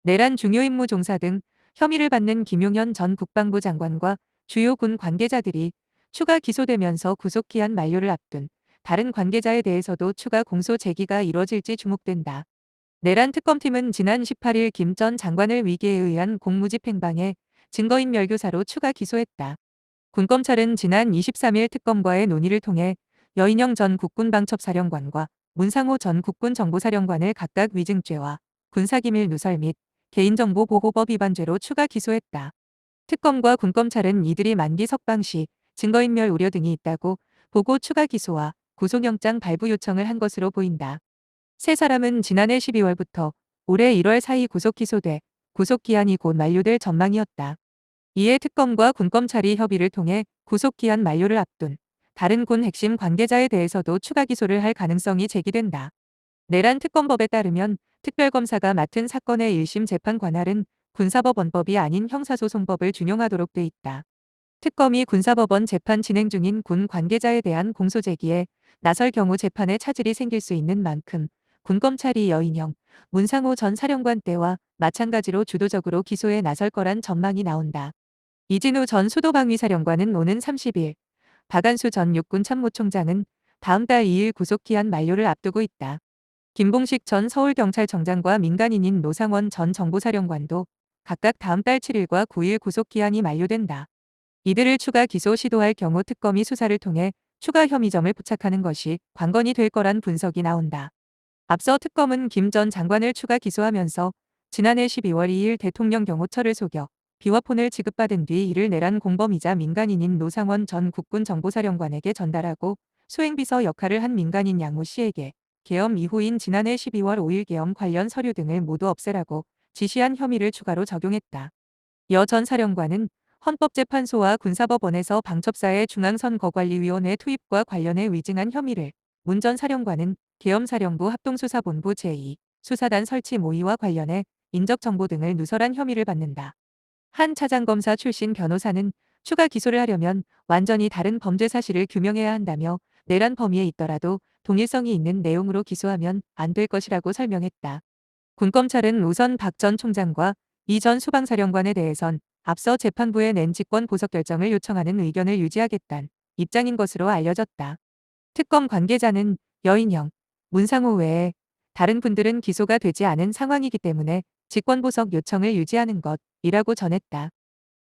내란 중요 임무 종사 등 혐의를 받는 김용현 전 국방부 장관과 주요 군 관계자들이 추가 기소되면서 구속기한 만료를 앞둔 다른 관계자에 대해서도 추가 공소 제기가 이뤄질지 주목된다. 내란 특검팀은 지난 18일 김 전 장관을 위계에 의한 공무집행방해 증거인멸교사로 추가 기소했다. 군검찰은 지난 23일 특검과의 논의를 통해 여인영 전 국군방첩사령관과 문상호 전 국군정보사령관을 각각 위증죄와 군사기밀 누설 및 개인정보보호법 위반죄로 추가 기소했다. 특검과 군검찰은 이들이 만기 석방 시 증거인멸 우려 등이 있다고 보고 추가 기소와 구속영장 발부 요청을 한 것으로 보인다. 세 사람은 지난해 12월부터 올해 1월 사이 구속 기소돼 구속기한이 곧 만료될 전망이었다. 이에 특검과 군검찰이 협의를 통해 구속기한 만료를 앞둔 다른 군 핵심 관계자에 대해서도 추가 기소를 할 가능성이 제기된다. 내란 특검법에 따르면 특별검사가 맡은 사건의 1심 재판 관할은 군사법원법이 아닌 형사소송법을 준용하도록 돼 있다. 특검이 군사법원 재판 진행 중인 군 관계자에 대한 공소 제기에 나설 경우 재판에 차질이 생길 수 있는 만큼 군검찰이 여인영, 문상호 전 사령관 때와 마찬가지로 주도적으로 기소에 나설 거란 전망이 나온다. 이진우 전 수도방위사령관은 오는 30일, 박안수 전 육군참모총장은 다음 달 2일 구속기한 만료를 앞두고 있다. 김봉식 전 서울경찰청장과 민간인인 노상원 전 정보사령관도 각각 다음 달 7일과 9일 구속기한이 만료된다. 이들을 추가 기소 시도할 경우 특검이 수사를 통해 추가 혐의점을 포착하는 것이 관건이 될 거란 분석이 나온다. 앞서 특검은 김 전 장관을 추가 기소하면서 지난해 12월 2일 대통령 경호처를 속여 비화폰을 지급받은 뒤 이를 내란 공범이자 민간인인 노상원 전 국군정보사령관에게 전달하고 수행비서 역할을 한 민간인 양모 씨에게 계엄 이후인 지난해 12월 5일 계엄 관련 서류 등을 모두 없애라고 지시한 혐의를 추가로 적용했다. 여 전 사령관은 헌법재판소와 군사법원에서 방첩사의 중앙선거관리위원회 투입과 관련해 위증한 혐의를, 문 전 사령관은 계엄사령부 합동수사본부 제2 수사단 설치 모의와 관련해 인적정보 등을 누설한 혐의를 받는다. 한 차장검사 출신 변호사는 추가 기소를 하려면 완전히 다른 범죄 사실을 규명해야 한다며 내란 범위에 있더라도 동일성이 있는 내용으로 기소하면 안 될 것이라고 설명했다. 군검찰은 우선 박 전 총장과 이 전 수방사령관에 대해선 앞서 재판부에 낸 직권 보석 결정을 요청하는 의견을 유지하겠다는 입장인 것으로 알려졌다. 특검 관계자는 여인영, 문상호 외에 다른 분들은 기소가 되지 않은 상황이기 때문에 직권 보석 요청을 유지하는 것이라고 전했다.